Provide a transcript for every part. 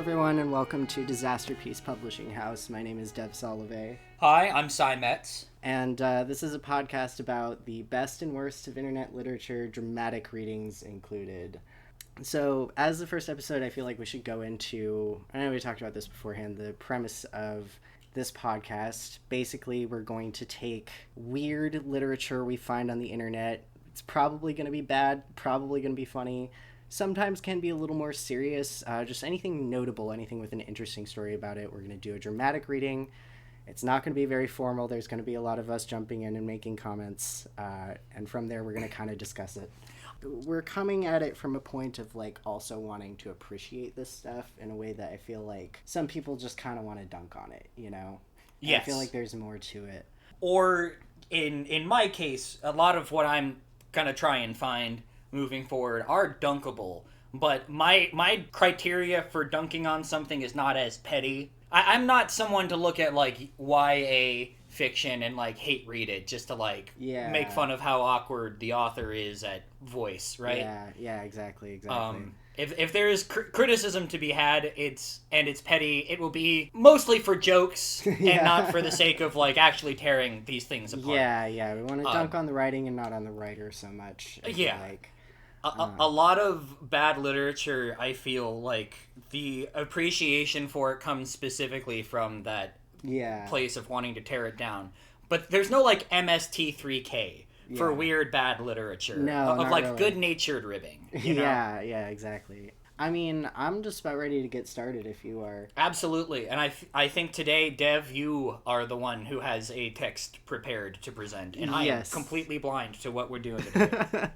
everyone, and welcome to Disasterpiece Publishing House. My name is Dev Solove. Hi, I'm Cy Metz. And this is a podcast about the best and worst of internet literature, dramatic readings included. So, as the first episode, I feel like we should go into, I know we talked about this beforehand, the premise of this podcast. Basically, we're going to take weird literature we find on the internet. It's probably going to be bad, probably going to be funny. Sometimes can be a little more serious, just anything notable, anything with an interesting story about it. We're going to do a dramatic reading. It's not going to be very formal. There's going to be a lot of us jumping in and making comments, and from there we're going to kind of discuss it. We're coming at it from a point of also wanting to appreciate this stuff in a way that I feel like some people just kind of want to dunk on it, you know? Yes. I feel like there's more to it. Or, in my case, a lot of what I'm going to try and find moving forward are dunkable, but my criteria for dunking on something is not as petty. I'm not someone to look at YA fiction and hate read it just to make fun of how awkward the author is at voice, right? Yeah, exactly. If there is criticism to be had, it's petty, it will be mostly for jokes and not for the sake of actually tearing these things apart. Yeah, we want to dunk on the writing and not on the writer so much. A lot of bad literature, I feel like the appreciation for it comes specifically from that place of wanting to tear it down. But there's no MST3K for weird bad literature. No, of really. Good-natured ribbing. You know? Yeah, exactly. I mean, I'm just about ready to get started if you are. Absolutely. And I think today, Dev, you are the one who has a text prepared to present. And I am completely blind to what we're doing today.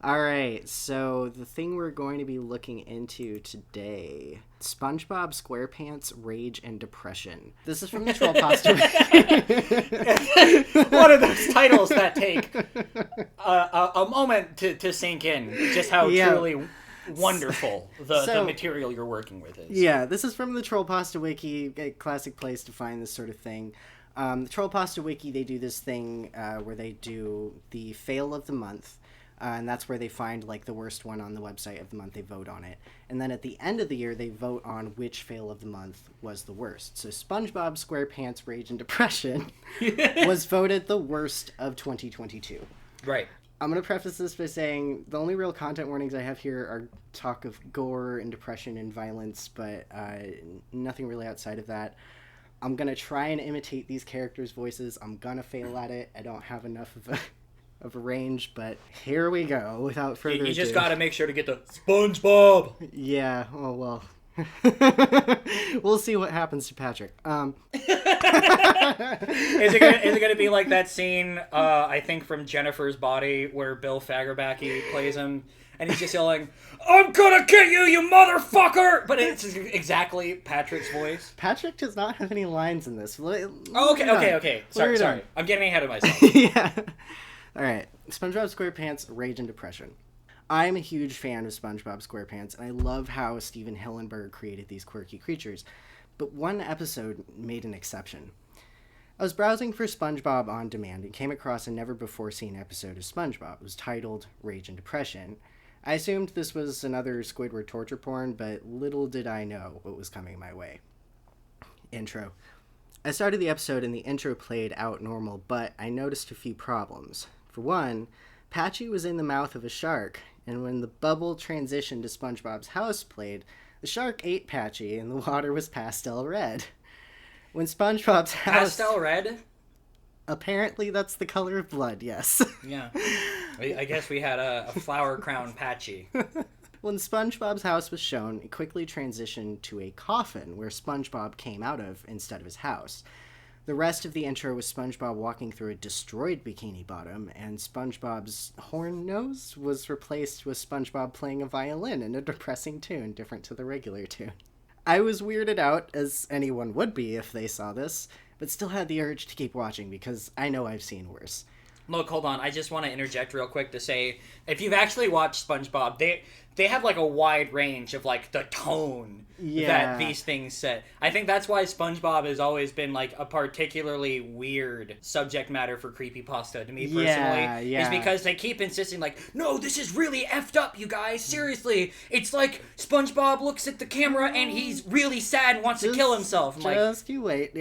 All right, so the thing we're going to be looking into today, Spongebob Squarepants, Rage and Depression. This is from the trollpasta. One of those titles that take a moment to sink in, just how truly wonderful the material you're working with is. Yeah, this is from the trollpasta wiki, a classic place to find this sort of thing. The trollpasta wiki, they do this thing where they do the fail of the month. And that's where they find the worst one on the website of the month. They vote on it. And then at the end of the year, they vote on which fail of the month was the worst. So Spongebob Squarepants, Rage and Depression was voted the worst of 2022. Right. I'm going to preface this by saying the only real content warnings I have here are talk of gore and depression and violence, but nothing really outside of that. I'm going to try and imitate these characters' voices. I'm going to fail at it. I don't have enough of a range, but here we go. Without further ado. You just got to make sure to get the SpongeBob. Yeah. Oh well. We'll see what happens to Patrick. Is it gonna be like that scene? I think from Jennifer's Body where Bill Fagerbakke plays him, and he's just yelling, "I'm gonna get you, you motherfucker!" But it's exactly Patrick's voice. Patrick does not have any lines in this. Okay. Sorry. I'm getting ahead of myself. Yeah. All right, SpongeBob SquarePants, Rage and Depression. I'm a huge fan of SpongeBob SquarePants, and I love how Steven Hillenburg created these quirky creatures. But one episode made an exception. I was browsing for SpongeBob on demand and came across a never-before-seen episode of SpongeBob. It was titled Rage and Depression. I assumed this was another Squidward torture porn, but little did I know what was coming my way. Intro. I started the episode and the intro played out normal, but I noticed a few problems. For one, Patchy was in the mouth of a shark, and when the bubble transition to SpongeBob's house played, the shark ate Patchy and the water was pastel red. When SpongeBob's house... Pastel red? Apparently that's the color of blood, yes. Yeah. I guess we had a flower crown Patchy. When SpongeBob's house was shown, it quickly transitioned to a coffin where SpongeBob came out of instead of his house. The rest of the intro was SpongeBob walking through a destroyed Bikini Bottom, and SpongeBob's horn nose was replaced with SpongeBob playing a violin in a depressing tune different to the regular tune. I was weirded out, as anyone would be if they saw this, but still had the urge to keep watching because I know I've seen worse. Look, hold on. I just want to interject real quick to say, if you've actually watched SpongeBob, they have like a wide range of like the tone that these things set. I think that's why SpongeBob has always been like a particularly weird subject matter for creepypasta to me personally. Is because they keep insisting like, no, this is really effed up, you guys. Seriously, it's like SpongeBob looks at the camera and he's really sad and wants to kill himself. I'm just you wait,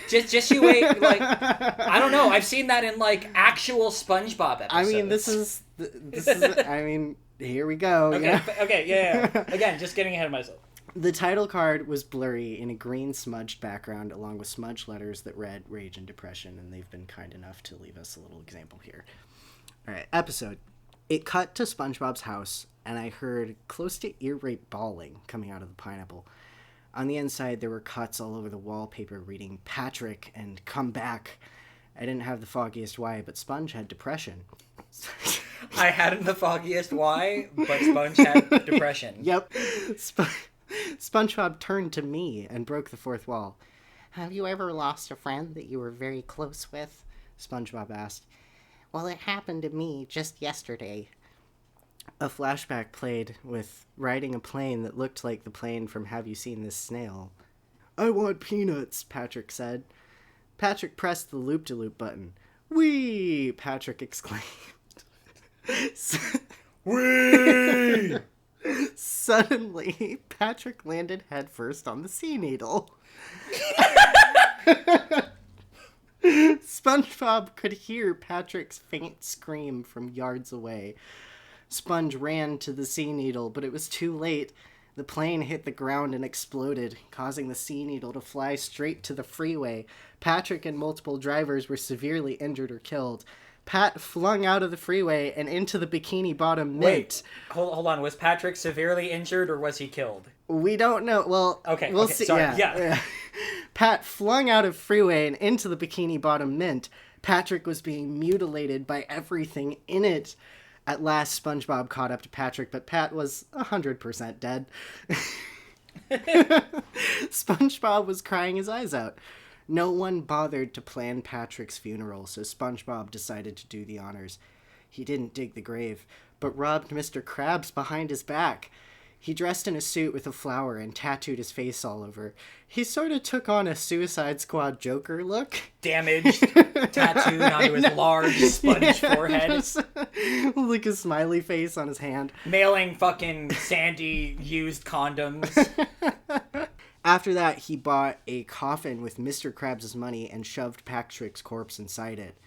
Just you wait. Like, I don't know. I've seen that in like actual SpongeBob episodes. I mean, this is. I mean, here we go. Okay, yeah. Again, just getting ahead of myself. The title card was blurry in a green smudged background along with smudged letters that read Rage and Depression, and they've been kind enough to leave us a little example here. All right, episode. It cut to SpongeBob's house, and I heard close to ear rape bawling coming out of the pineapple. On the inside, there were cuts all over the wallpaper reading Patrick and Come Back. I didn't have the foggiest why, but Sponge had depression. I hadn't the foggiest why, but Sponge had depression. Yep. SpongeBob turned to me and broke the fourth wall. Have you ever lost a friend that you were very close with? SpongeBob asked. Well, it happened to me just yesterday. A flashback played with riding a plane that looked like the plane from Have You Seen This Snail? I want peanuts, Patrick said. Patrick pressed the loop-de-loop button. Whee! Patrick exclaimed. Whee! Suddenly, Patrick landed headfirst on the sea needle. SpongeBob could hear Patrick's faint scream from yards away. Sponge ran to the sea needle, but it was too late. The plane hit the ground and exploded, causing the sea needle to fly straight to the freeway. Patrick and multiple drivers were severely injured or killed. Pat flung out of the freeway and into the Bikini Bottom Mint. Wait, hold on. Was Patrick severely injured or was he killed? We don't know. Well, we'll see. Sorry. Yeah. Pat flung out of freeway and into the Bikini Bottom Mint. Patrick was being mutilated by everything in it. At last, SpongeBob caught up to Patrick, but Pat was 100% dead. SpongeBob was crying his eyes out. No one bothered to plan Patrick's funeral, so SpongeBob decided to do the honors. He didn't dig the grave, but robbed Mr. Krabs behind his back. He dressed in a suit with a flower and tattooed his face all over. He sort of took on a Suicide Squad Joker look. Damaged, tattooed onto his large sponge forehead. Like a smiley face on his hand. Mailing fucking Sandy used condoms. After that, he bought a coffin with Mr. Krabs' money and shoved Patrick's corpse inside it.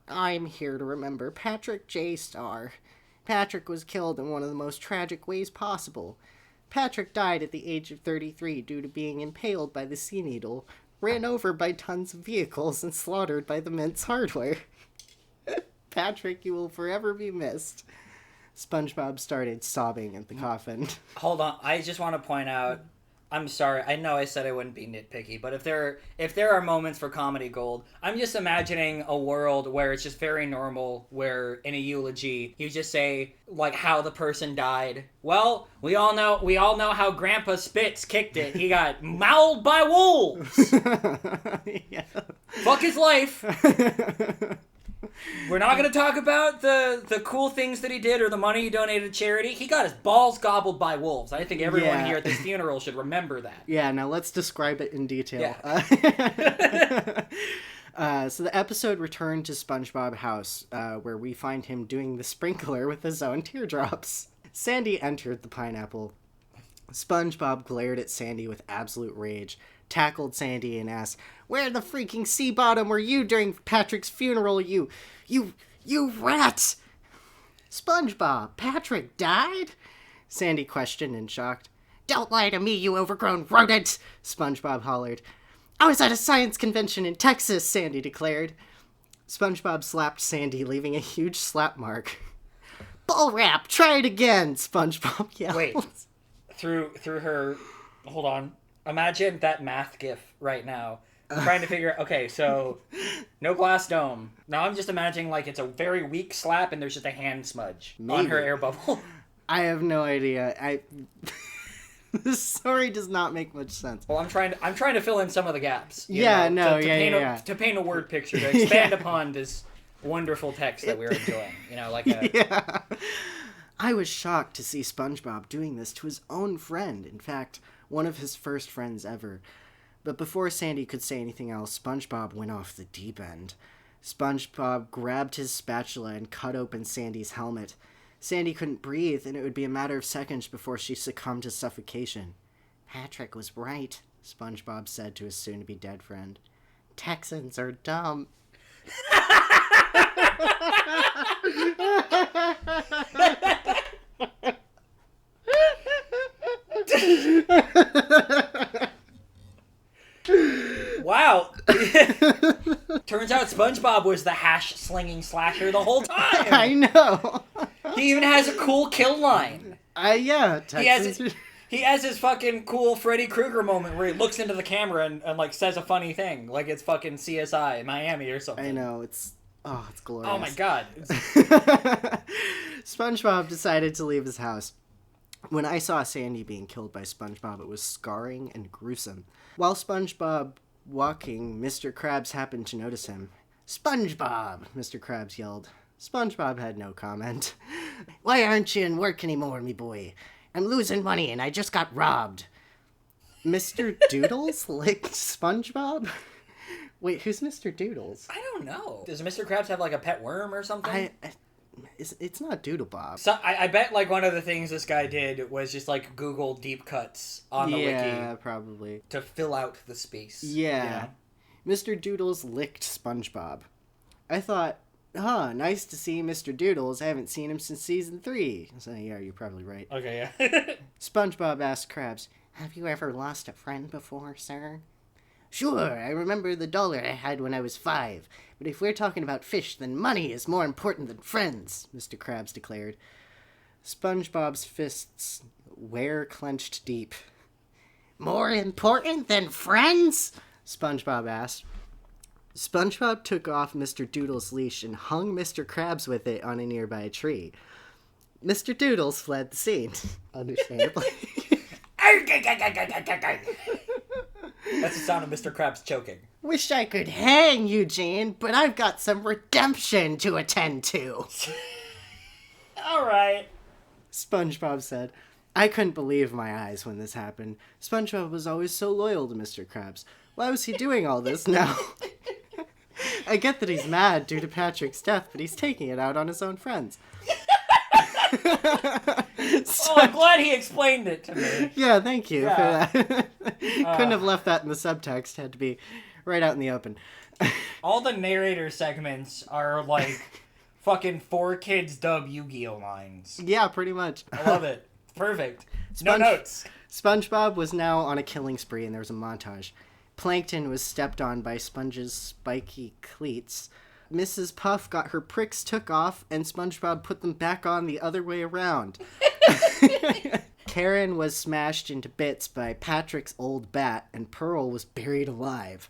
I'm here to remember Patrick J. Star. Patrick was killed in one of the most tragic ways possible. Patrick died at the age of 33 due to being impaled by the sea needle, ran over by tons of vehicles, and slaughtered by the Mint's hardware. Patrick, you will forever be missed. SpongeBob started sobbing at the coffin. Hold on, I just want to point out, I'm sorry, I know I said I wouldn't be nitpicky, but if there are moments for comedy gold, I'm just imagining a world where it's just very normal, where in a eulogy, you just say, like, how the person died. Well, we all know how Grandpa Spitz kicked it. He got mauled by wolves! Yeah. Fuck his life! We're not going to talk about the cool things that he did or the money he donated to charity. He got his balls gobbled by wolves. I think everyone here at this funeral should remember that. Yeah, now let's describe it in detail. Yeah. So the episode returned to SpongeBob House, where we find him doing the sprinkler with his own teardrops. Sandy entered the pineapple. SpongeBob glared at Sandy with absolute rage, tackled Sandy, and asked, "Where the freaking sea bottom were you during Patrick's funeral, you rat?" "SpongeBob, Patrick died?" Sandy questioned in shock. "Don't lie to me, you overgrown rodent!" SpongeBob hollered. "I was at a science convention in Texas," Sandy declared. SpongeBob slapped Sandy, leaving a huge slap mark. "Bull rap, try it again," SpongeBob yelled. Wait, through her, hold on. Imagine that math gif right now. I'm trying to figure out, okay, so no glass dome. Now I'm just imagining like it's a very weak slap and there's just a hand smudge on her air bubble. I have no idea. This story does not make much sense. Well, I'm trying to fill in some of the gaps. To paint a word picture, to expand upon this wonderful text that we're enjoying. I was shocked to see SpongeBob doing this to his own friend. In fact, one of his first friends ever. But before Sandy could say anything else, SpongeBob went off the deep end. SpongeBob grabbed his spatula and cut open Sandy's helmet. Sandy couldn't breathe, and it would be a matter of seconds before she succumbed to suffocation. Patrick was right, SpongeBob said to his soon-to-be-dead friend. Texans are dumb. Wow. Turns out SpongeBob was the hash-slinging slasher the whole time. I know. He even has a cool kill line. Yeah. He has his fucking cool Freddy Krueger moment where he looks into the camera and like says a funny thing, like it's fucking CSI Miami or something. I know, it's glorious. Oh my god. SpongeBob decided to leave his house. When I saw Sandy being killed by SpongeBob, it was scarring and gruesome. While SpongeBob walking, Mr. Krabs happened to notice him. SpongeBob! Mr. Krabs yelled. SpongeBob had no comment. Why aren't you in work anymore, me boy? I'm losing money and I just got robbed. Mr. Doodles licked SpongeBob? Wait, who's Mr. Doodles? I don't know. Does Mr. Krabs have like a pet worm or something? It's not Doodle Bob. So I bet like one of the things this guy did was just like Google deep cuts on the wiki. Yeah, probably. To fill out the space. Yeah. Mr. Doodles licked SpongeBob. I thought, nice to see Mr. Doodles. I haven't seen him since season 3. So yeah, you're probably right. Okay, yeah. SpongeBob asked Krabs, have you ever lost a friend before, sir? Sure, I remember the dollar I had when I was 5. But if we're talking about fish, then money is more important than friends, Mr. Krabs declared. SpongeBob's fists were clenched deep. More important than friends? SpongeBob asked. SpongeBob took off Mr. Doodle's leash and hung Mr. Krabs with it on a nearby tree. Mr. Doodles fled the scene, understandably. That's the sound of Mr. Krabs choking. Wish I could hang Eugene, but I've got some redemption to attend to. Alright. SpongeBob said. I couldn't believe my eyes when this happened. SpongeBob was always so loyal to Mr. Krabs. Why was he doing all this now? I get that he's mad due to Patrick's death, but he's taking it out on his own friends. I'm glad he explained it to me. Yeah, thank you for that. Couldn't have left that in the subtext. Had to be right out in the open. All the narrator segments are like fucking 4Kids dub Yu-Gi-Oh lines. Yeah, pretty much. I love it. Perfect. No notes. SpongeBob was now on a killing spree, and there was a montage. Plankton was stepped on by Sponge's spiky cleats. Mrs. Puff got her pricks took off, and SpongeBob put them back on the other way around. Karen was smashed into bits by Patrick's old bat, and Pearl was buried alive.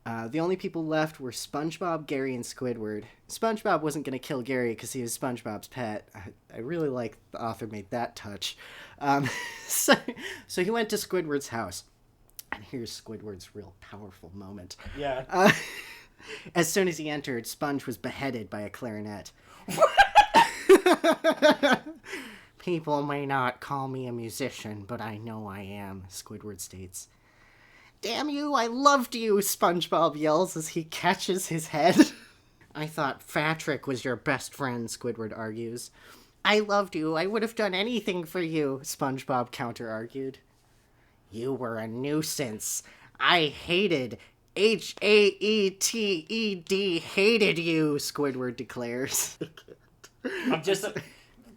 The only people left were SpongeBob, Gary, and Squidward. SpongeBob wasn't going to kill Gary because he was SpongeBob's pet. I really like the author made that touch. So he went to Squidward's house. And here's Squidward's real powerful moment. Yeah. As soon as he entered, Sponge was beheaded by a clarinet. People may not call me a musician, but I know I am, Squidward states. Damn you, I loved you, SpongeBob yells as he catches his head. I thought Patrick was your best friend, Squidward argues. I loved you, I would have done anything for you, SpongeBob counter-argued. You were a nuisance. I hated, Hated, hated you, Squidward declares.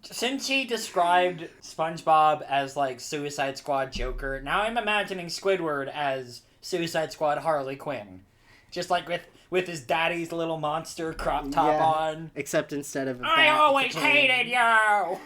Since he described SpongeBob as, like, Suicide Squad Joker, now I'm imagining Squidward as Suicide Squad Harley Quinn. Just, like, with his daddy's little monster crop top on. Except instead of I always hated you!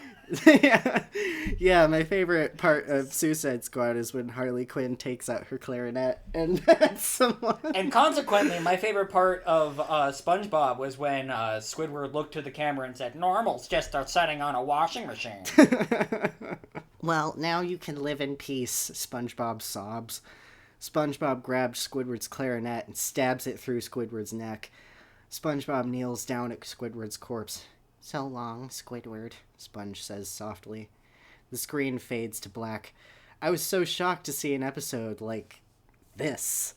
Yeah, my favorite part of Suicide Squad is when Harley Quinn takes out her clarinet and someone. And consequently, my favorite part of SpongeBob was when Squidward looked to the camera and said, "Normal's just a setting on a washing machine." Well, now you can live in peace, SpongeBob sobs. SpongeBob grabs Squidward's clarinet and stabs it through Squidward's neck. SpongeBob kneels down at Squidward's corpse. So long, Squidward, Sponge says softly. The screen fades to black. I was so shocked to see an episode like this.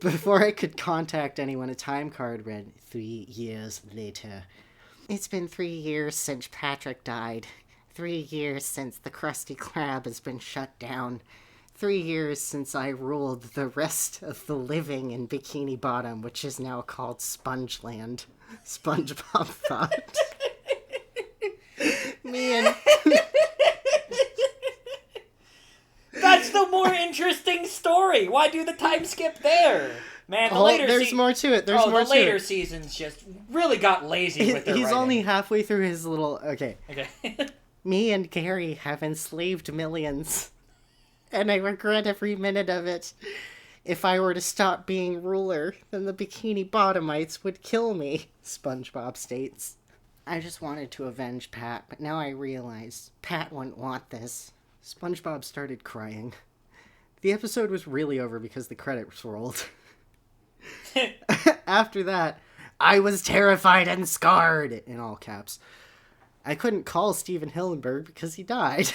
Before I could contact anyone, a time card read, 3 years later. It's been 3 years since Patrick died. 3 years since the Krusty Krab has been shut down. 3 years since I ruled the rest of the living in Bikini Bottom, which is now called Spongeland. SpongeBob thought. Man. That's the more interesting story. Why do the time skip there? Man, there's more to it. The later seasons just really got lazy with their He's writing. only halfway through his little... Okay. Okay. Me and Gary have enslaved millions, and I regret every minute of it. If I were to stop being ruler, then the Bikini Bottomites would kill me, SpongeBob states. I just wanted to avenge Pat, but now I realize Pat wouldn't want this. SpongeBob started crying. The episode was really over because the credits rolled. After that, I was terrified and scarred, in all caps. I couldn't call Steven Hillenburg because he died.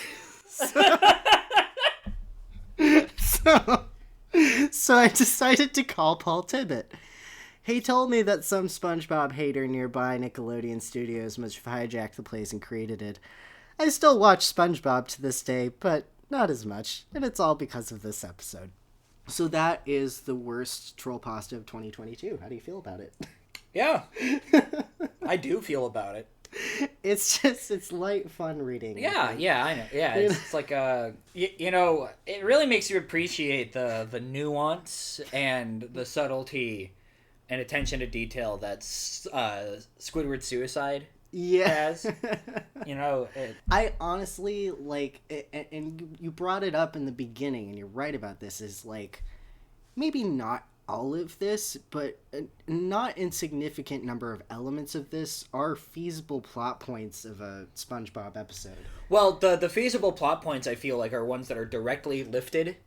So I decided to call Paul Tibbett. He told me that some SpongeBob hater nearby Nickelodeon Studios must have hijacked the place and created it. I still watch SpongeBob to this day, but not as much, and it's all because of this episode. So that is the worst troll pasta of 2022. How do you feel about it? Yeah. I do feel about it. It's light, fun reading. Yeah, I know. Yeah, it's like, it really makes you appreciate the nuance and the subtlety and attention to detail that's Squidward's suicide has. I honestly, and you brought it up in the beginning, and you're right about this, is, maybe not all of this, but a not insignificant number of elements of this are feasible plot points of a SpongeBob episode. Well, the feasible plot points, I feel like, are ones that are directly lifted.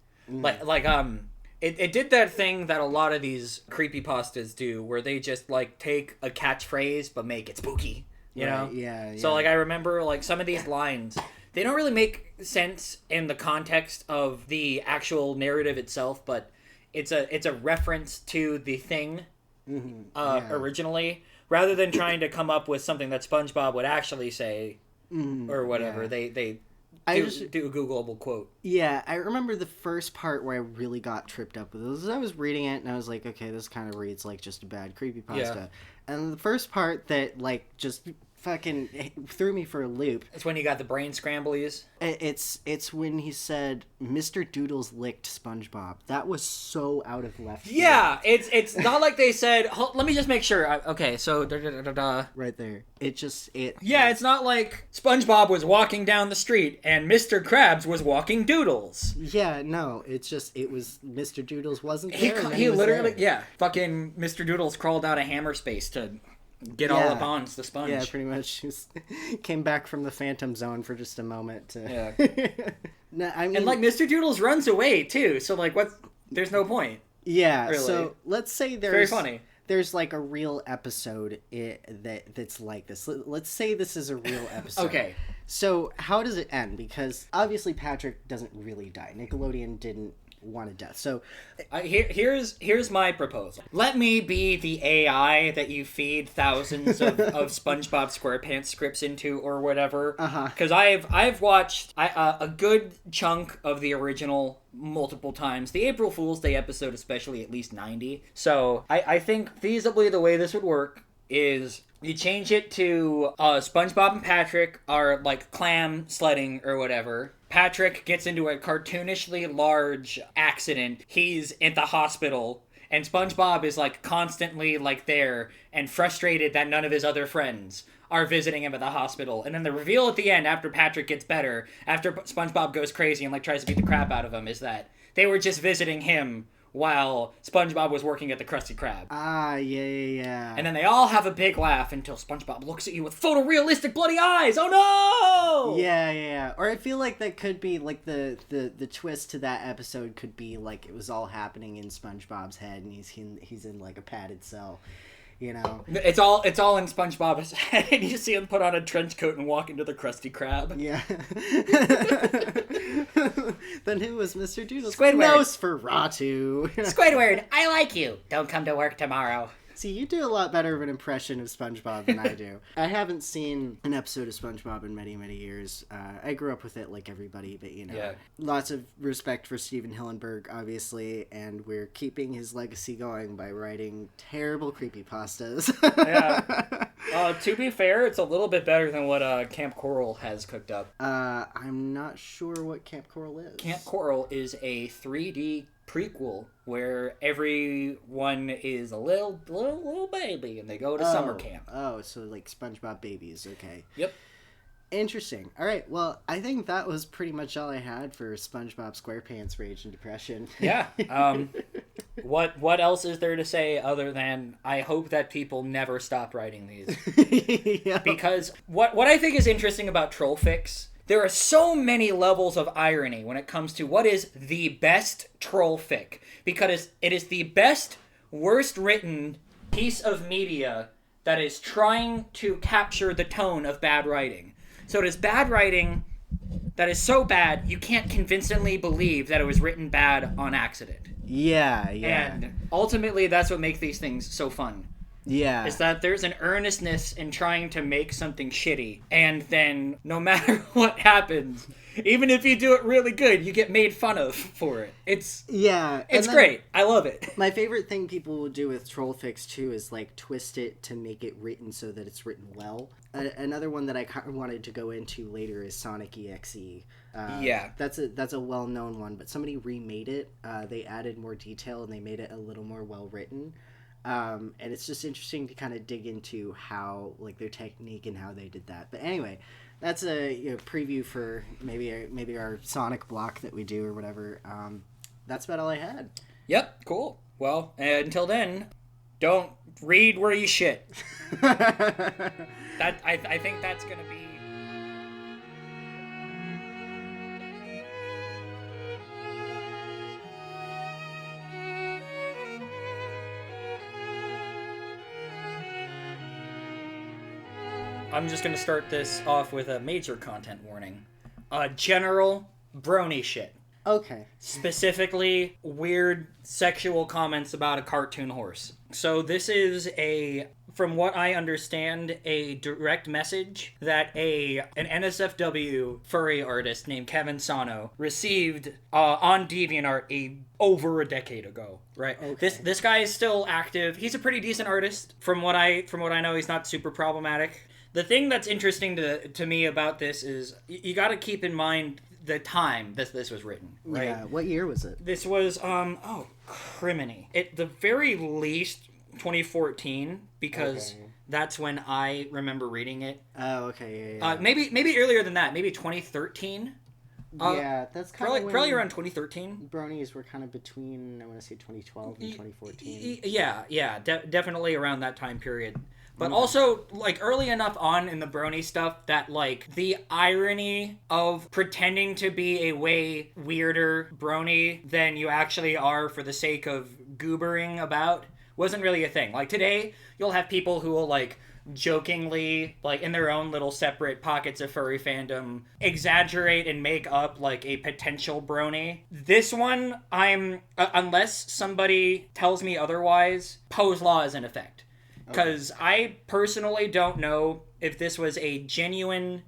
It did that thing that a lot of these creepypastas do, where they just, take a catchphrase, but make it spooky, you know? Yeah. So, I remember, some of these lines, they don't really make sense in the context of the actual narrative itself, but it's a reference to the thing originally, rather than trying to come up with something that SpongeBob would actually say or whatever. Yeah. They do a Googleable quote. Yeah, I remember the first part where I really got tripped up with it was I was reading it and I was like, okay, this kind of reads like just a bad creepypasta. Yeah. And the first part that just fucking threw me for a loop. It's when you got the brain scramblies. It's when he said Mr. Doodles licked SpongeBob. That was so out of left field. Yeah, it's not like they said. Let me just make sure. Okay, so right there. It's not like SpongeBob was walking down the street and Mr. Krabs was walking Doodles. Yeah, no, it was Mr. Doodles wasn't there. He literally fucking Mr. Doodles crawled out of hammer space to get all up on the sponge. Yeah, pretty much. Came back from the Phantom Zone for just a moment. Yeah. No, I mean, and Mr. Doodles runs away too, so what? There's no point. Yeah. Really. So let's say there's very funny. There's a real episode that's like this. Let's say this is a real episode. Okay. So how does it end? Because obviously Patrick doesn't really die. Nickelodeon didn't want a death. So here's my proposal. Let me be the AI that you feed thousands of SpongeBob SquarePants scripts into or whatever. Because I've watched a good chunk of the original multiple times. The April Fool's Day episode especially, at least 90. So I think feasibly the way this would work is you change it to SpongeBob and Patrick are clam sledding or whatever. Patrick gets into a cartoonishly large accident. He's at the hospital, and SpongeBob is constantly there and frustrated that none of his other friends are visiting him at the hospital. And then the reveal at the end, after Patrick gets better, after SpongeBob goes crazy and tries to beat the crap out of him, is that they were just visiting him while SpongeBob was working at the Krusty Krab. Yeah. And then they all have a big laugh until SpongeBob looks at you with photorealistic bloody eyes. Oh no! Yeah. Or I feel like that could be the twist to that episode could be it was all happening in SpongeBob's head and he's in a padded cell. you know. It's all in SpongeBob's head, and you see him put on a trench coat and walk into the Krusty Krab. Yeah. Then who was Mr. Doodles? Squidward. Nosferatu. Squidward, I like you. Don't come to work tomorrow. See, you do a lot better of an impression of SpongeBob than I do. I haven't seen an episode of SpongeBob in many, many years. I grew up with it like everybody, but Yeah. Lots of respect for Steven Hillenburg, obviously, and we're keeping his legacy going by writing terrible creepypastas. Yeah. To be fair, it's a little bit better than what Camp Coral has cooked up. I'm not sure what Camp Coral is. Camp Coral is a 3D prequel where everyone is a little baby and they go to summer camp. Oh, so like SpongeBob babies. Okay. Yep. Interesting. All right. Well, I think that was pretty much all I had for SpongeBob SquarePants Rage and Depression. Yeah. What else is there to say other than I hope that people never stop writing these? Yeah. Because what I think is interesting about Trollfics, there are so many levels of irony when it comes to what is the best trollfic. Because it is the best, worst written piece of media that is trying to capture the tone of bad writing. So it is bad writing that is so bad you can't convincingly believe that it was written bad on accident. Yeah. And ultimately that's what makes these things so fun. Yeah. Is that there's an earnestness in trying to make something shitty, and then no matter what happens, even if you do it really good, you get made fun of for it. It's great. I love it. My favorite thing people will do with Trollfics too is like twist it to make it written so that it's written well. Another one that I kind of wanted to go into later is Sonic EXE. That's a well-known one, but somebody remade it. They added more detail and they made it a little more well-written. And it's just interesting to kind of dig into how, like, their technique and how they did that. But anyway, that's a preview for maybe our Sonic block that we do or whatever. That's about all I had. Yep, cool. Well, until then, don't read where you shit. I think that's gonna be. I'm just going to start this off with a major content warning. General brony shit. Okay. Specifically, weird sexual comments about a cartoon horse. So this is from what I understand, a direct message that an NSFW furry artist named Kevin Sano received on DeviantArt over a decade ago. Right. Okay. This guy is still active. He's a pretty decent artist. From what I know, he's not super problematic. The thing that's interesting to me about this is you got to keep in mind the time this was written, right? Yeah. What year was it? This was criminy. At the very least 2014, because that's when I remember reading it. Oh, okay. Yeah. Maybe earlier than that. Maybe 2013. Yeah, that's kind of probably around 2013. Bronies were kind of between, I want to say 2012 and 2014. Yeah, definitely around that time period. But also, like, early enough on in the brony stuff that, like, the irony of pretending to be a way weirder brony than you actually are for the sake of goobering about wasn't really a thing. Like, today, you'll have people who will, like, jokingly, like, in their own little separate pockets of furry fandom, exaggerate and make up, like, a potential brony. This one, unless somebody tells me otherwise, Poe's Law is in effect. Because I personally don't know if this was a genuine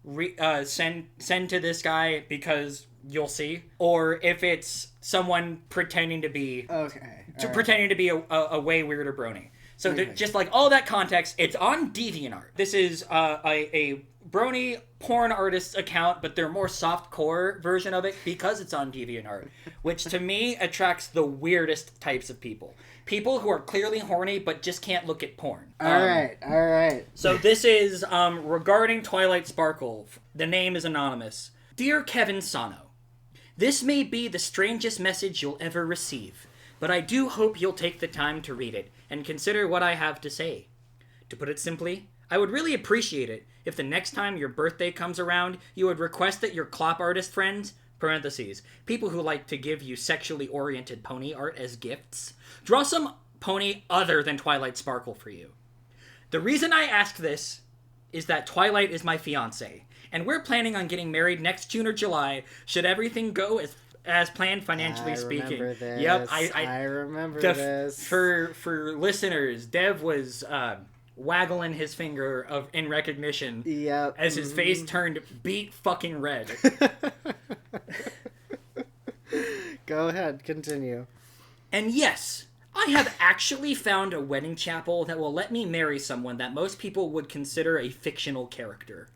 send to this guy because you'll see, or if it's someone pretending to be a way weirder brony. So just like all that context, it's on DeviantArt. This is a brony porn artist's account, but they're more soft-core version of it because it's on DeviantArt, which to me attracts the weirdest types of people. People who are clearly horny but just can't look at porn. All right. So this is regarding Twilight Sparkle. The name is anonymous. Dear Kevin Sano, this may be the strangest message you'll ever receive, but I do hope you'll take the time to read it and consider what I have to say. To put it simply, I would really appreciate it if the next time your birthday comes around, you would request that your clop artist friends, parentheses, people who like to give you sexually oriented pony art as gifts, draw some pony other than Twilight Sparkle for you. The reason I asked this is that Twilight is my fiancé, and we're planning on getting married next June or July, should everything go as planned financially speaking. Remember this. Yep, I remember this. For listeners, Dev was waggling his finger in recognition. Yep. As his face turned beet fucking red. Go ahead, continue. And yes, I have actually found a wedding chapel that will let me marry someone that most people would consider a fictional character.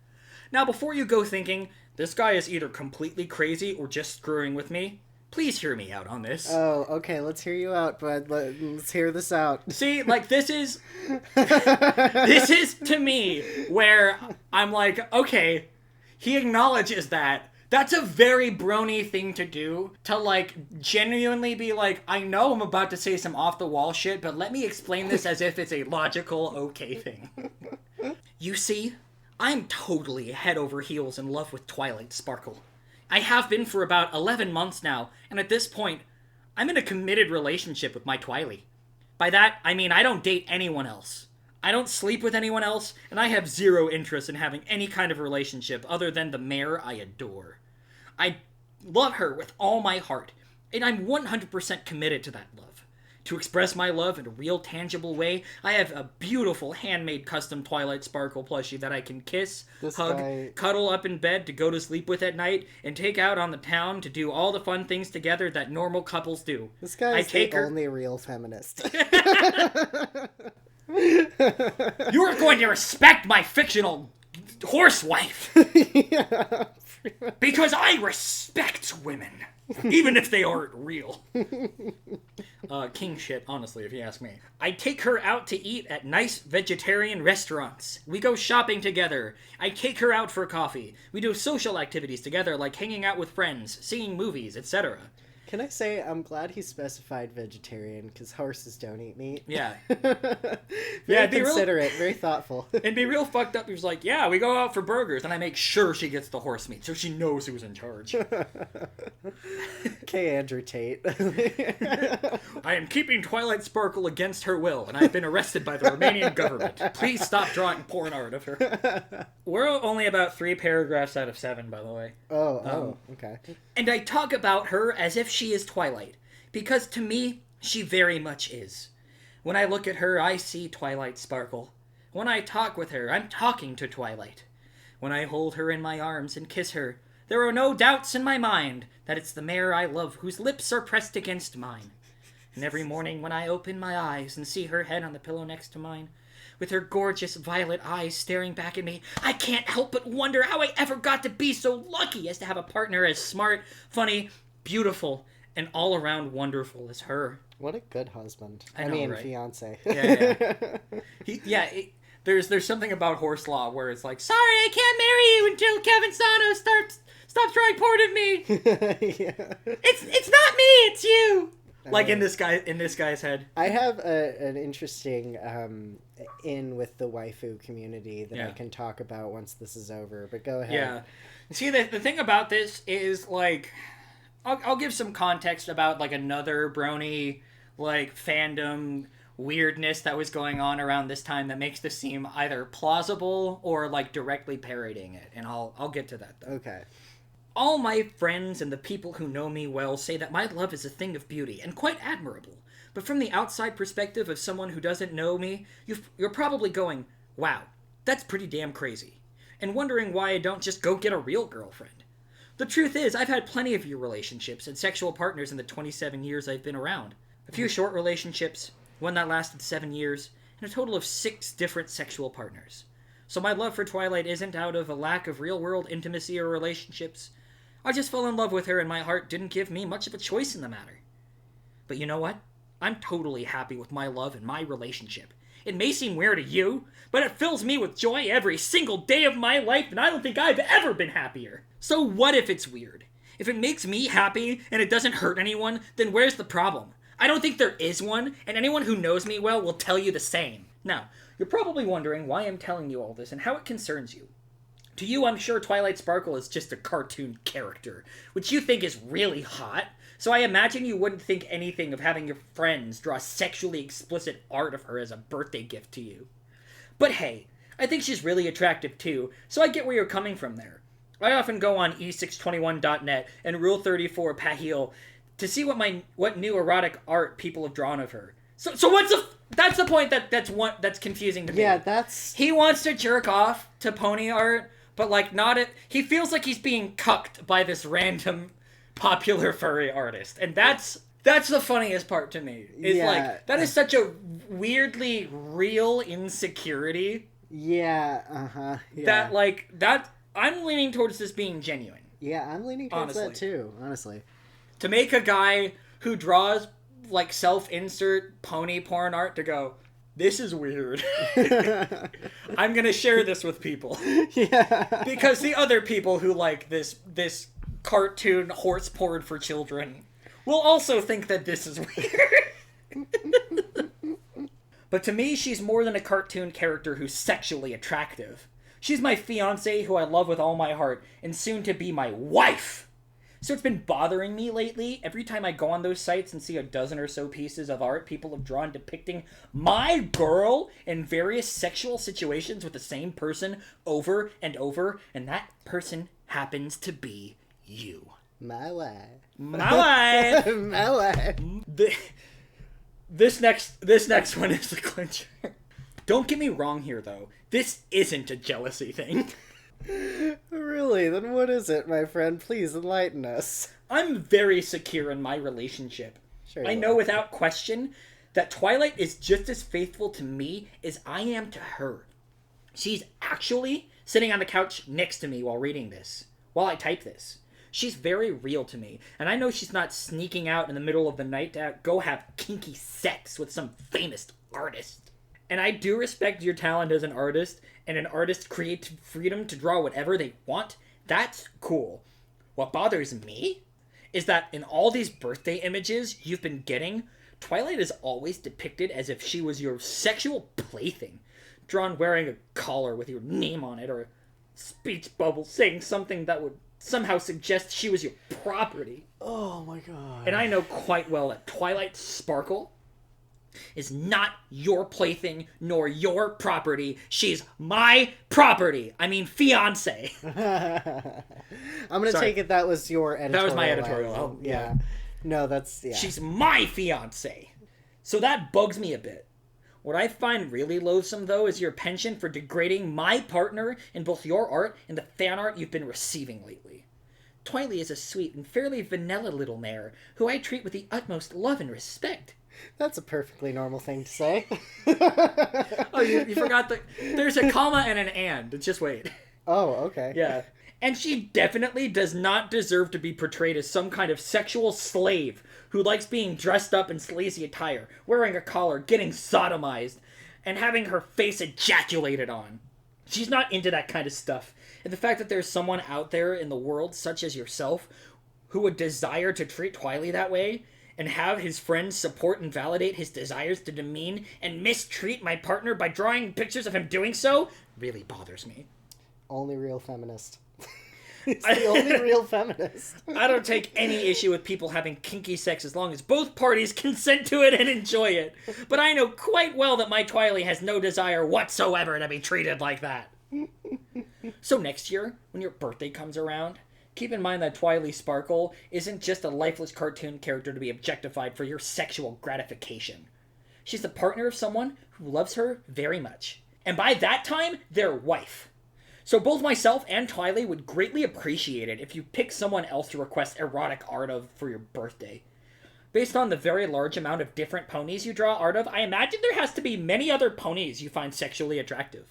Now, before you go thinking, this guy is either completely crazy or just screwing with me, please hear me out on this. Oh, okay, let's hear you out, bud. Let's hear this out. See, like, this is to me where I'm like, okay, he acknowledges that. That's a very brony thing to do, to, like, genuinely be like, I know I'm about to say some off-the-wall shit, but let me explain this as if it's a logical, okay thing. You see, I'm totally head over heels in love with Twilight Sparkle. I have been for about 11 months now, and at this point, I'm in a committed relationship with my Twily. By that, I mean I don't date anyone else. I don't sleep with anyone else, and I have zero interest in having any kind of relationship other than the mare I adore. I love her with all my heart, and I'm 100% committed to that love. To express my love in a real, tangible way, I have a beautiful handmade custom Twilight Sparkle plushie that I can kiss, cuddle up in bed to go to sleep with at night, and take out on the town to do all the fun things together that normal couples do. This guy is the only real feminist. You are going to respect my fictional horsewife. Yeah. Because I respect women, even if they aren't real. King shit, honestly, if you ask me. I take her out to eat at nice vegetarian restaurants. We go shopping together. I take her out for coffee. We do social activities together, like hanging out with friends, seeing movies, etc. Can I say, I'm glad he specified vegetarian, because horses don't eat meat. Yeah. Very considerate, very thoughtful. And be real fucked up. He was like, yeah, we go out for burgers, and I make sure she gets the horse meat, so she knows who's in charge. Okay, Andrew Tate. I am keeping Twilight Sparkle against her will, and I've been arrested by the Romanian government. Please stop drawing porn art of her. We're only about 3 paragraphs out of 7, by the way. Okay. And I talk about her as if she is Twilight, because to me, she very much is. When I look at her, I see Twilight Sparkle. When I talk with her, I'm talking to Twilight. When I hold her in my arms and kiss her, there are no doubts in my mind that it's the mare I love whose lips are pressed against mine. And every morning when I open my eyes and see her head on the pillow next to mine, with her gorgeous violet eyes staring back at me, I can't help but wonder how I ever got to be so lucky as to have a partner as smart, funny, beautiful, and all-around wonderful as her. What a good husband. I mean, right? Fiance. Yeah. There's something about horse law where it's like, sorry, I can't marry you until Kevin Sano stops trying porn of me. Yeah. It's not me, it's you. Like in this guy's head. I have an interesting in with the waifu community that I can talk about once this is over. But go ahead. Yeah. See, the thing about this is, like, I'll give some context about, like, another brony, like, fandom weirdness that was going on around this time that makes this seem either plausible or, like, directly parodying it. And I'll get to that, though. Okay. All my friends and the people who know me well say that my love is a thing of beauty and quite admirable. But from the outside perspective of someone who doesn't know me, you're probably going, wow, that's pretty damn crazy. And wondering why I don't just go get a real girlfriend. The truth is, I've had plenty of your relationships and sexual partners in the 27 years I've been around. A few short relationships, one that lasted 7 years, and a total of 6 different sexual partners. So my love for Twilight isn't out of a lack of real-world intimacy or relationships. I just fell in love with her and my heart didn't give me much of a choice in the matter. But you know what? I'm totally happy with my love and my relationship. It may seem weird to you, but it fills me with joy every single day of my life, and I don't think I've ever been happier. So what if it's weird? If it makes me happy and it doesn't hurt anyone, then where's the problem? I don't think there is one, and anyone who knows me well will tell you the same. Now, you're probably wondering why I'm telling you all this and how it concerns you. To you, I'm sure Twilight Sparkle is just a cartoon character, which you think is really hot, so I imagine you wouldn't think anything of having your friends draw sexually explicit art of her as a birthday gift to you. But hey, I think she's really attractive too, so I get where you're coming from there. I often go on e621.net and Rule 34 Pahil to see what new erotic art people have drawn of her. So that's the point that's confusing to me. Yeah, he wants to jerk off to pony art, but he feels like he's being cucked by this random popular furry artist, and that's the funniest part to me. That is such a weirdly real insecurity. Yeah, yeah. That I'm leaning towards this being genuine. Yeah, I'm leaning towards that too, honestly. To make a guy who draws self-insert pony porn art to go, this is weird. I'm gonna share this with people. Yeah. Because the other people who like this cartoon horse porn for children will also think that this is weird. But to me, she's more than a cartoon character who's sexually attractive. She's my fiancé who I love with all my heart, and soon to be my wife. So it's been bothering me lately. Every time I go on those sites and see a dozen or so pieces of art people have drawn depicting my girl in various sexual situations with the same person over and over, and that person happens to be you. My wife. My wife. My wife. This next one is the clincher. Don't get me wrong here, though. This isn't a jealousy thing. Really? Then what is it, my friend? Please enlighten us. I'm very secure in my relationship. Sure I know without question that Twilight is just as faithful to me as I am to her. She's actually sitting on the couch next to me while I type this. She's very real to me, and I know she's not sneaking out in the middle of the night to go have kinky sex with some famous artist. And I do respect your talent as an artist, and an artist's creative freedom to draw whatever they want. That's cool. What bothers me is that in all these birthday images you've been getting, Twilight is always depicted as if she was your sexual plaything, drawn wearing a collar with your name on it, or a speech bubble saying something that would somehow suggest she was your property. Oh my god. And I know quite well that Twilight Sparkle is not your plaything nor your property. She's my property. I mean, fiance. I'm gonna take it that was your editorial. That was my editorial. Oh, yeah. No, that's... Yeah. She's my fiance. So that bugs me a bit. What I find really loathsome, though, is your penchant for degrading my partner in both your art and the fan art you've been receiving lately. Twilight is a sweet and fairly vanilla little mare who I treat with the utmost love and respect. That's a perfectly normal thing to say. Oh, you forgot there's a comma and an and. Just wait. Oh, okay. Yeah. And she definitely does not deserve to be portrayed as some kind of sexual slave who likes being dressed up in sleazy attire, wearing a collar, getting sodomized, and having her face ejaculated on. She's not into that kind of stuff. And the fact that there's someone out there in the world, such as yourself, who would desire to treat Twilight that way, and have his friends support and validate his desires to demean and mistreat my partner by drawing pictures of him doing so, really bothers me. Only real feminist. It's the only real feminist. I don't take any issue with people having kinky sex as long as both parties consent to it and enjoy it. But I know quite well that my Twilight has no desire whatsoever to be treated like that. So next year, when your birthday comes around, keep in mind that Twilight Sparkle isn't just a lifeless cartoon character to be objectified for your sexual gratification. She's the partner of someone who loves her very much. And by that time, their wife. So both myself and Twilight would greatly appreciate it if you pick someone else to request erotic art of for your birthday. Based on the very large amount of different ponies you draw art of, I imagine there has to be many other ponies you find sexually attractive.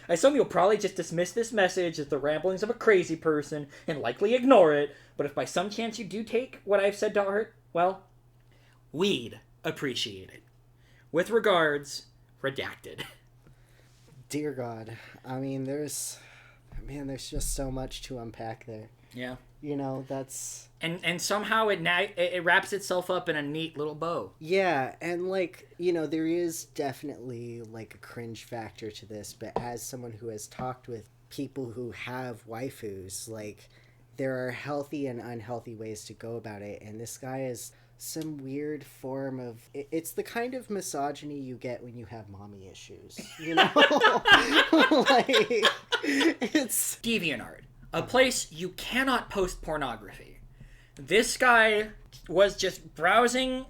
I assume you'll probably just dismiss this message as the ramblings of a crazy person and likely ignore it, but if by some chance you do take what I've said to art, well, we'd appreciate it. With regards, Redacted. Dear God. I mean, there's just so much to unpack there. Yeah. You know, that's... And somehow it wraps itself up in a neat little bow. Yeah, and, like, you know, there is definitely, like, a cringe factor to this, but as someone who has talked with people who have waifus, like, there are healthy and unhealthy ways to go about it, and this guy is some weird form of it's the kind of misogyny you get when you have mommy issues, you know. Like, it's DeviantArt, a place you cannot post pornography. This guy was just browsing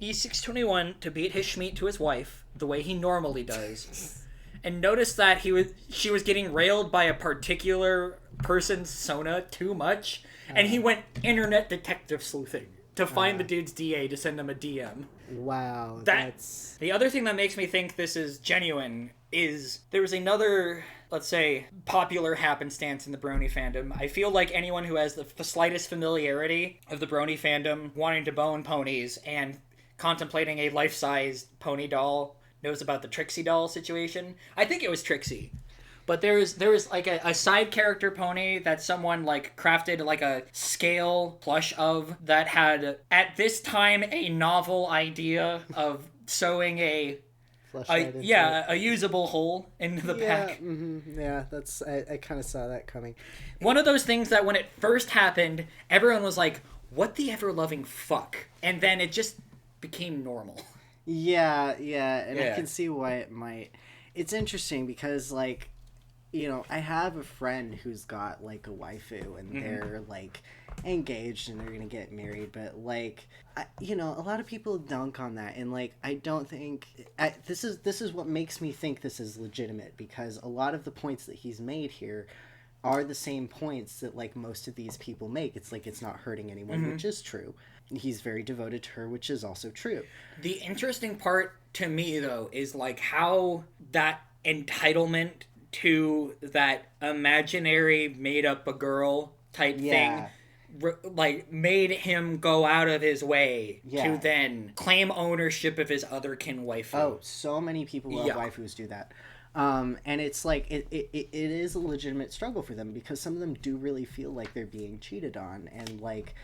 E621 to beat his schmeat to his wife the way he normally does, and noticed that she was getting railed by a particular person's Sona too much, and he went internet detective sleuthing to find the dude's DA to send him a DM. Wow, that's... The other thing that makes me think this is genuine is there was another, let's say, popular happenstance in the brony fandom. I feel like anyone who has the slightest familiarity of the brony fandom wanting to bone ponies and contemplating a life-sized pony doll knows about the Trixie doll situation. I think it was Trixie. But there was like a side character pony that someone like crafted like a scale plush of that had at this time a novel idea of sewing a usable hole into the back. Mm-hmm. Yeah, that's I kind of saw that coming. One of those things that when it first happened, everyone was like, "What the ever-loving fuck?" And then it just became normal. Yeah, and I can see why it might. It's interesting because, like, you know, I have a friend who's got, like, a waifu, and they're, like, engaged, and they're gonna get married, but, like, you know, a lot of people dunk on that, and, like, I don't think... This is what makes me think this is legitimate, because a lot of the points that he's made here are the same points that, like, most of these people make. It's like it's not hurting anyone, which is true. He's very devoted to her, which is also true. The interesting part to me, though, is, like, how that entitlement to that imaginary made-up-a-girl type thing, like, made him go out of his way to then claim ownership of his otherkin waifu. Oh, so many people love waifus do that. And it's like, it is a legitimate struggle for them, because some of them do really feel like they're being cheated on, and, like...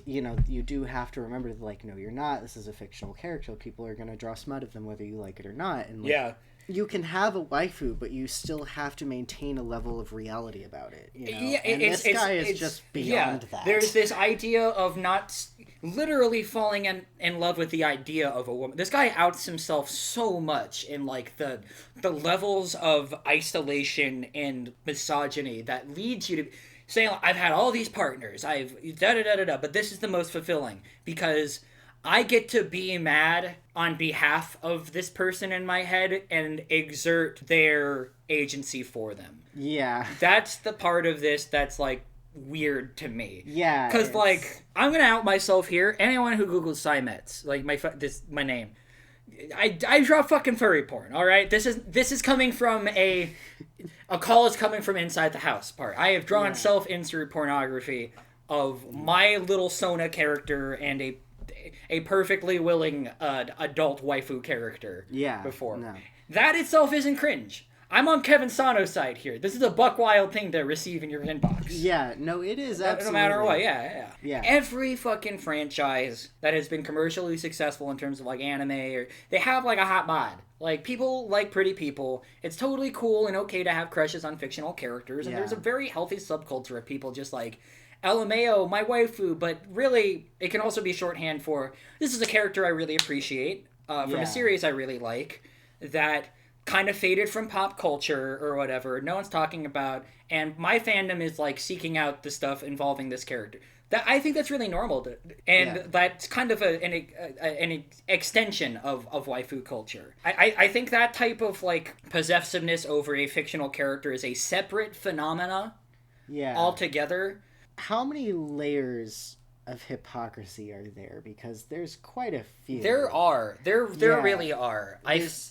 you know, you do have to remember that, like, no, you're not. This is a fictional character. People are going to draw smut of them whether you like it or not. And, like, you can have a waifu, but you still have to maintain a level of reality about it. You know? Yeah, and this guy is just beyond that. There's this idea of not literally falling in love with the idea of a woman. This guy outs himself so much in, like, the levels of isolation and misogyny that leads you to... saying, I've had all these partners, I've da-da-da-da-da, but this is the most fulfilling, because I get to be mad on behalf of this person in my head and exert their agency for them. Yeah. That's the part of this that's, like, weird to me. Yeah. Because, like, I'm going to out myself here. Anyone who Googles Cymets, like, my name, I draw fucking furry porn, all right? This is coming from a call is coming from inside the house part. I have drawn self-insert pornography of my little Sona character and a perfectly willing adult waifu character before. No. That itself isn't cringe. I'm on Kevin Sano's side here. This is a buck wild thing to receive in your inbox. Yeah, no, it is absolutely. No matter what, yeah. Every fucking franchise that has been commercially successful in terms of, like, anime, or they have, like, a hot mod. Like, people like pretty people. It's totally cool and okay to have crushes on fictional characters, and there's a very healthy subculture of people just like, LMAO, my waifu, but really, it can also be shorthand for, this is a character I really appreciate, from a series I really like, that kind of faded from pop culture or whatever, no one's talking about, and my fandom is, like, seeking out the stuff involving this character. That I think that's really normal, that's kind of an extension of waifu culture. I think that type of, like, possessiveness over a fictional character is a separate phenomena altogether. How many layers of hypocrisy are there? Because there's quite a few. There really are.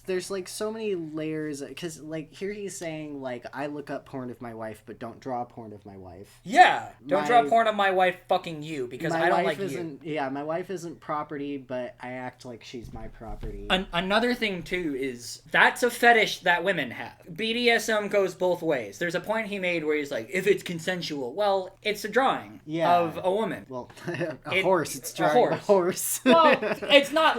There's like so many layers, because, like, here he's saying, like, I look up porn of my wife but don't draw porn of my wife. Don't draw porn of my wife fucking you, because I don't like you. My wife isn't property, but I act like she's my property. Another thing too is that's a fetish that women have. BDSM goes both ways. There's a point he made where he's like, if it's consensual, well, it's a drawing of a woman. Well, horse. It's drawing a horse. Well, it's not...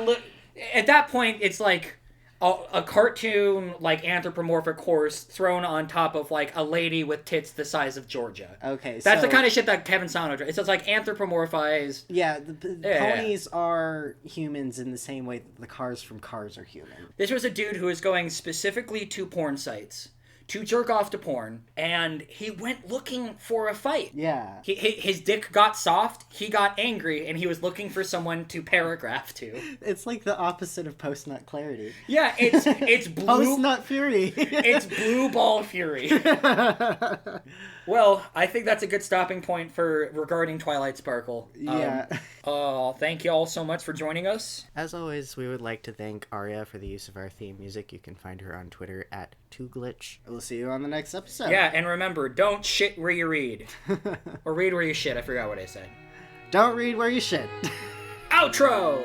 At that point, it's like, a cartoon, like, anthropomorphic horse thrown on top of, like, a lady with tits the size of Georgia. Okay, That's the kind of shit that Kevin Sano does. It's just, like, anthropomorphized. Yeah, the ponies are humans in the same way that the cars from Cars are human. This was a dude who was going specifically to porn sites to jerk off to porn, and he went looking for a fight. Yeah. His dick got soft, he got angry, and he was looking for someone to paragraph to. It's like the opposite of post-nut clarity. Yeah, it's blue... Post-nut fury. It's blue ball fury. Well, I think that's a good stopping point for regarding Twilight Sparkle. Yeah. Thank you all so much for joining us. As always, we would like to thank Arya for the use of our theme music. You can find her on Twitter at 2glitch. We'll see you on the next episode. Yeah, and remember, don't shit where you read. Or read where you shit. I forgot what I said. Don't read where you shit. Outro!